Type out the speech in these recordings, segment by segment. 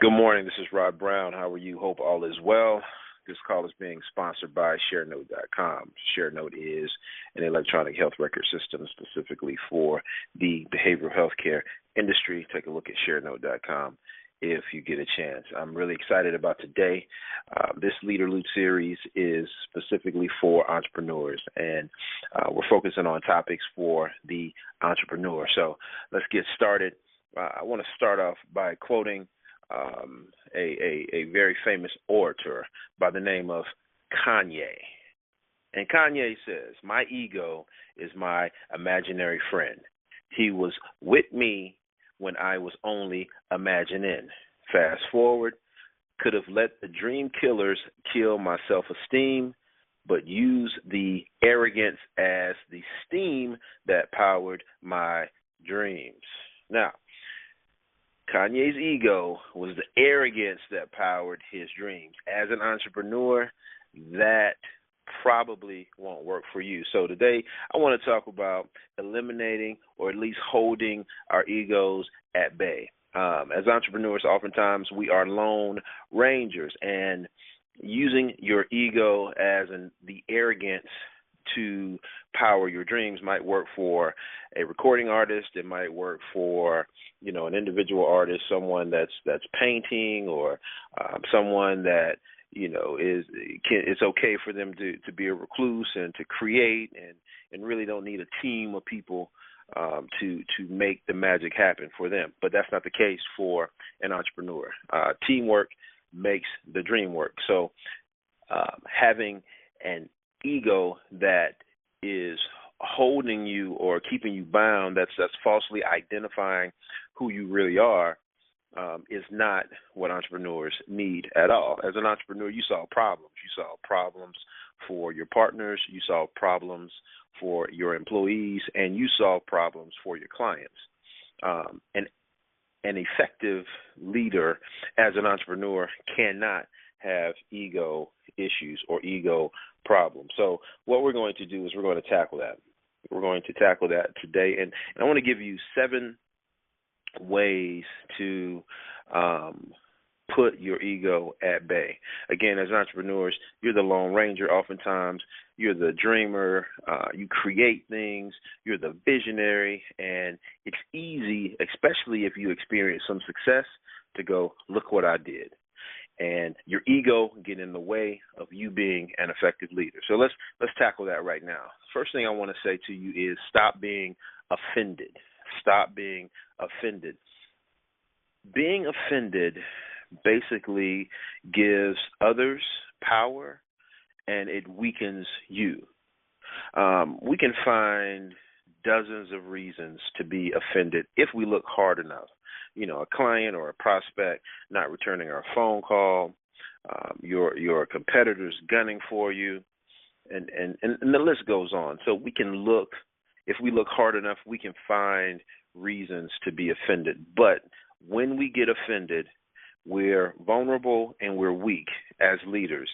Good morning. This is Rod Brown. How are you? Hope all is well. This call is being sponsored by ShareNote.com. ShareNote is an electronic health record system specifically for the behavioral health care industry. Take a look at ShareNote.com if you get a chance. I'm really excited about today. This Leader Loot series is specifically for entrepreneurs, and we're focusing on topics for the entrepreneur. So let's get started. I want to start off by quoting a very famous orator by the name of Kanye. And Kanye says, "My ego is my imaginary friend. He was with me when I was only imagining. Fast forward, could have let the dream killers kill my self-esteem, but use the arrogance as the steam that powered my dreams." Now, Kanye's ego was the arrogance that powered his dreams. As an entrepreneur, that probably won't work for you. So today, I want to talk about eliminating or at least holding our egos at bay. As entrepreneurs, oftentimes we are lone rangers, and using your ego as the arrogance to power your dreams might work for a recording artist. It might work for, an individual artist, someone that's painting, or someone that, it's okay for them to be a recluse and to create and really don't need a team of people to make the magic happen for them. But that's not the case for an entrepreneur. Teamwork makes the dream work. So having an ego that is holding you or keeping you bound, that's falsely identifying who you really are, is not what entrepreneurs need at all. As an entrepreneur, you solve problems. You solve problems for your partners, you solve problems for your employees, and you solve problems for your clients. And an effective leader as an entrepreneur cannot have ego issues or ego problems. So what we're going to do is we're going to tackle that. We're going to tackle that today. And I want to give you 7 ways to put your ego at bay. Again, as entrepreneurs, you're the lone ranger. Oftentimes, you're the dreamer. You create things. You're the visionary. And it's easy, especially if you experience some success, to go, look what I did. And your ego get in the way of you being an effective leader. So let's tackle that right now. First thing I want to say to you is stop being offended. Stop being offended. Being offended basically gives others power, and it weakens you. We can find dozens of reasons to be offended if we look hard enough. A client or a prospect not returning our phone call, your competitors gunning for you, and the list goes on. So we can look, if we look hard enough, we can find reasons to be offended. But when we get offended, we're vulnerable and we're weak as leaders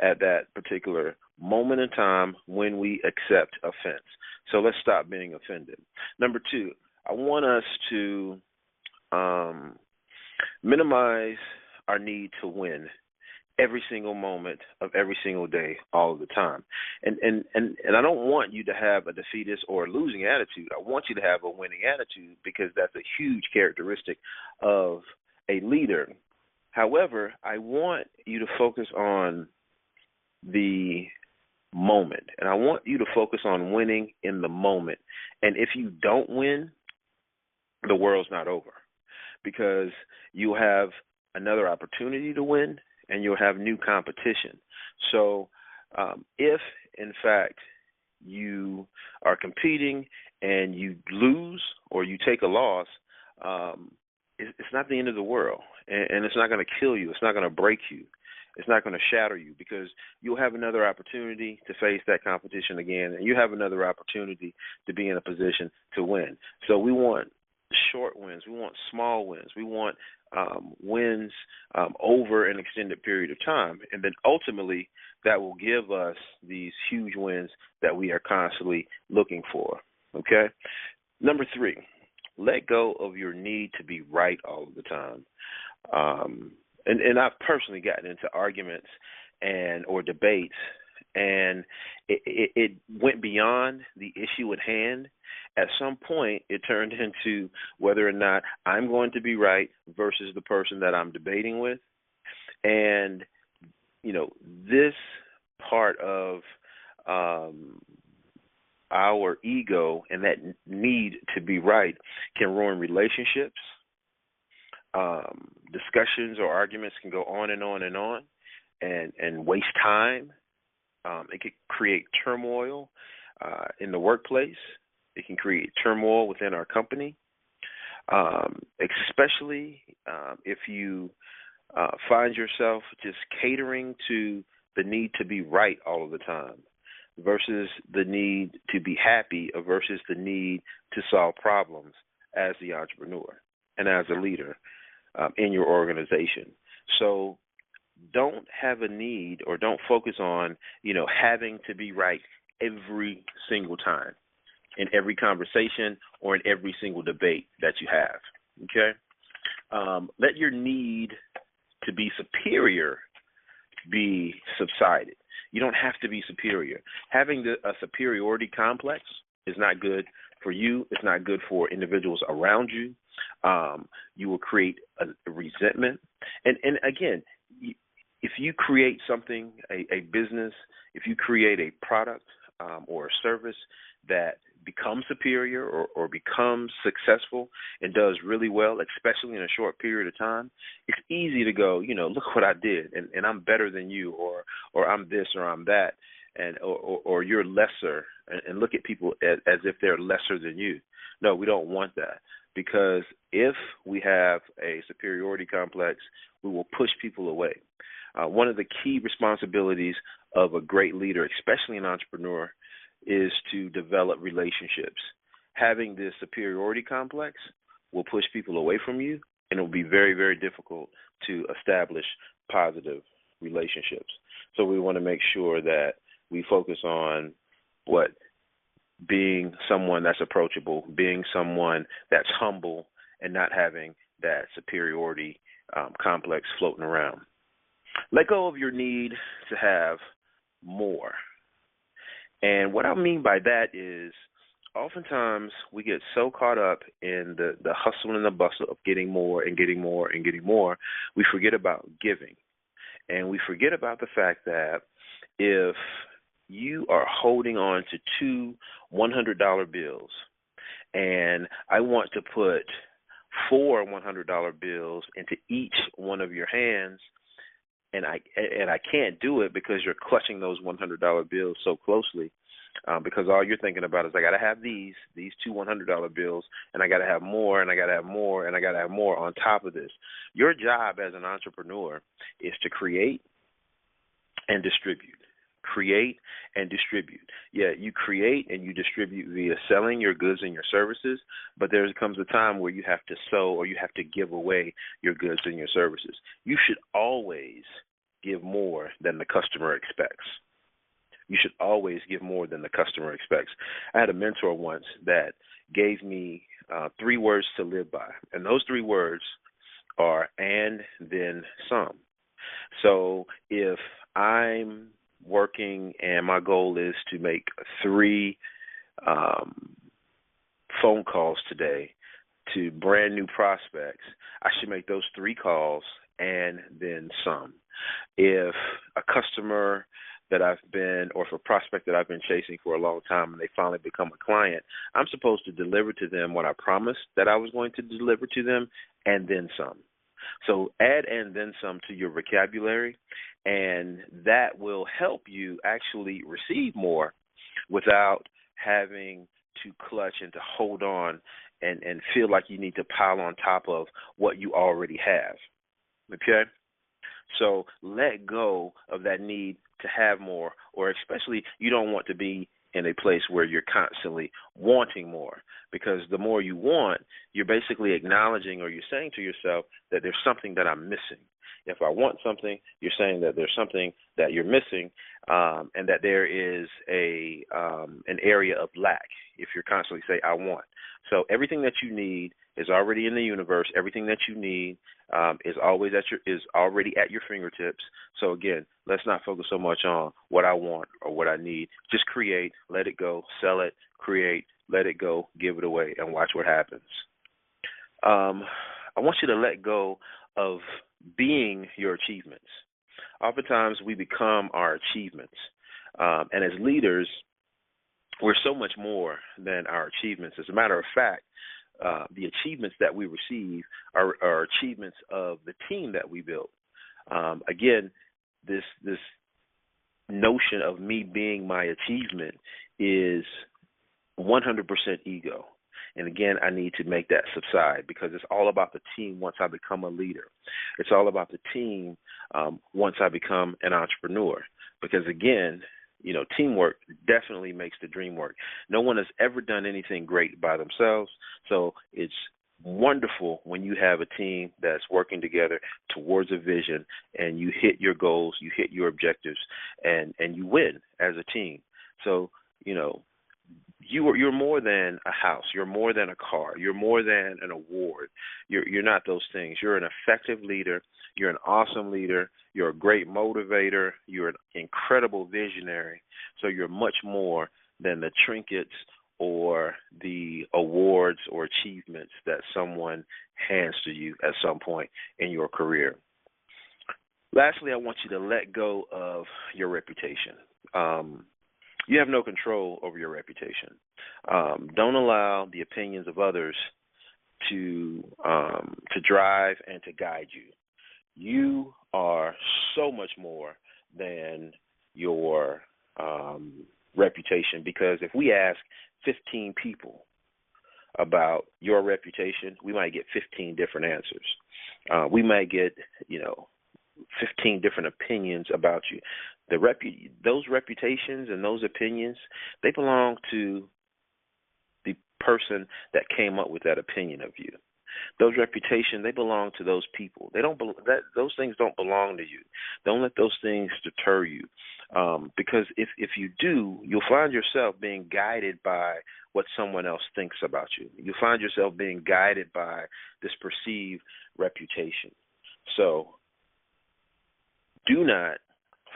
at that particular moment in time when we accept offense. So let's stop being offended. Number 2, I want us to minimize our need to win every single moment of every single day, all of the time. And I don't want you to have a defeatist or a losing attitude. I want you to have a winning attitude, because that's a huge characteristic of a leader. However, I want you to focus on the moment, and I want you to focus on winning in the moment. And if you don't win, the world's not over, because you'll have another opportunity to win, and you'll have new competition. So if, in fact, you are competing and you lose or you take a loss, it's not the end of the world, and it's not going to kill you. It's not going to break you. It's not going to shatter you, because you'll have another opportunity to face that competition again, and you have another opportunity to be in a position to win. So we want short wins. We want small wins. We want wins over an extended period of time. And then ultimately that will give us these huge wins that we are constantly looking for. Okay? Number 3, let go of your need to be right all of the time. And I've personally gotten into arguments and or debates, and it went beyond the issue at hand. At some point, it turned into whether or not I'm going to be right versus the person that I'm debating with. And, this part of our ego and that need to be right can ruin relationships. Discussions or arguments can go on and on and on and waste time. It can create turmoil in the workplace. It can create turmoil within our company, especially if you find yourself just catering to the need to be right all of the time versus the need to be happy or versus the need to solve problems as the entrepreneur and as a leader in your organization. So don't have a need or don't focus on, having to be right every single time in every conversation or in every single debate that you have, okay? Let your need to be superior be subsided. You don't have to be superior. Having a superiority complex is not good for you. It's not good for individuals around you. You will create a resentment. And again, if you create something, a business, if you create a product or a service that becomes superior or becomes successful and does really well, especially in a short period of time, it's easy to go, look what I did, and I'm better than you, or I'm this or I'm that, and or you're lesser, and look at people as if they're lesser than you. No, we don't want that, because if we have a superiority complex, we will push people away. One of the key responsibilities of a great leader, especially an entrepreneur, is to develop relationships. Having this superiority complex will push people away from you, and it will be very, very difficult to establish positive relationships. So we want to make sure that we focus on being someone that's approachable, being someone that's humble, and not having that superiority complex floating around. Let go of your need to have more. And what I mean by that is oftentimes we get so caught up in the hustle and the bustle of getting more and getting more and getting more, we forget about giving. And we forget about the fact that if you are holding on to two $100 bills and I want to put 4 $100 bills into each one of your hands, and I can't do it because you're clutching those $100 bills so closely, because all you're thinking about is I got to have these two $100 bills, and I got to have more, and I got to have more, and I got to have more on top of this. Your job as an entrepreneur is to create and distribute. Create and distribute. Yeah, you create and you distribute via selling your goods and your services, but there comes a time where you have to sow or you have to give away your goods and your services. You should always give more than the customer expects. You should always give more than the customer expects. I had a mentor once that gave me 3 words to live by, and those 3 words are and then some. So if I'm working and my goal is to make 3 phone calls today to brand new prospects, I should make those 3 calls and then some. If a customer that I've been, or if a prospect that I've been chasing for a long time and they finally become a client, I'm supposed to deliver to them what I promised that I was going to deliver to them and then some. So add and then some to your vocabulary, and that will help you actually receive more without having to clutch and to hold on and feel like you need to pile on top of what you already have. Okay? So let go of that need to have more, or especially you don't want to be in a place where you're constantly wanting more, because the more you want, you're basically acknowledging or you're saying to yourself that there's something that I'm missing. If I want something, you're saying that there's something that you're missing, and that there is an area of lack if you're constantly saying I want. So everything that you need is already in the universe. Everything that you need is already at your fingertips. So again, let's not focus so much on what I want or what I need. Just create, let it go, sell it, create, let it go, give it away, and watch what happens. I want you to let go of being your achievements. Oftentimes we become our achievements. And as leaders, we're so much more than our achievements. As a matter of fact, the achievements that we receive are achievements of the team that we built. Again, this notion of me being my achievement is 100% ego. And again, I need to make that subside because it's all about the team once I become a leader. It's all about the team once I become an entrepreneur. Because again, teamwork definitely makes the dream work. No one has ever done anything great by themselves. So it's wonderful when you have a team that's working together towards a vision and you hit your goals, you hit your objectives, and you win as a team. So, you're more than a house. You're more than a car. You're more than an award. You're not those things. You're an effective leader. You're an awesome leader. You're a great motivator. You're an incredible visionary. So you're much more than the trinkets or the awards or achievements that someone hands to you at some point in your career. Lastly, I want you to let go of your reputation. You have no control over your reputation. Don't allow the opinions of others to drive and to guide you. You are so much more than your reputation, because if we ask 15 people about your reputation, we might get 15 different answers. We might get, 15 different opinions about you. Those reputations and those opinions, they belong to the person that came up with that opinion of you. Those reputations, they belong to those people. Those things don't belong to you. Don't let those things deter you, because if you do, you'll find yourself being guided by what someone else thinks about you. You'll find yourself being guided by this perceived reputation. So do not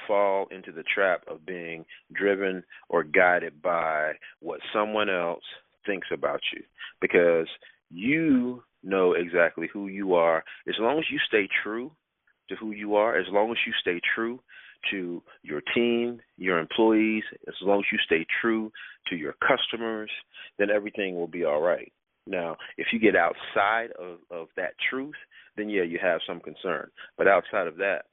fall into the trap of being driven or guided by what someone else thinks about you, because you know exactly who you are. As long as you stay true to who you are, as long as you stay true to your team, your employees, as long as you stay true to your customers, then everything will be all right. Now, if you get outside of that truth, then yeah, you have some concern. But outside of that,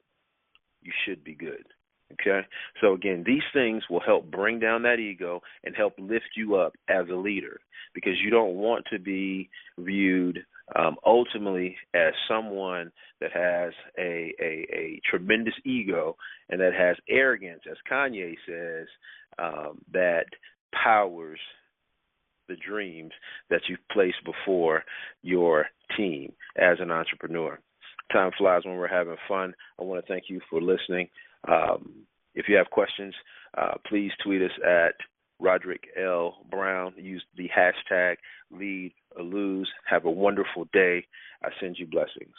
you should be good. Okay? So again, these things will help bring down that ego and help lift you up as a leader, because you don't want to be viewed ultimately as someone that has a tremendous ego and that has arrogance, as Kanye says, that powers the dreams that you've placed before your team as an entrepreneur. Time flies when we're having fun. I want to thank you for listening. If you have questions, please tweet us at Roderick L. Brown. Use the hashtag lead or lose. Have a wonderful day. I send you blessings.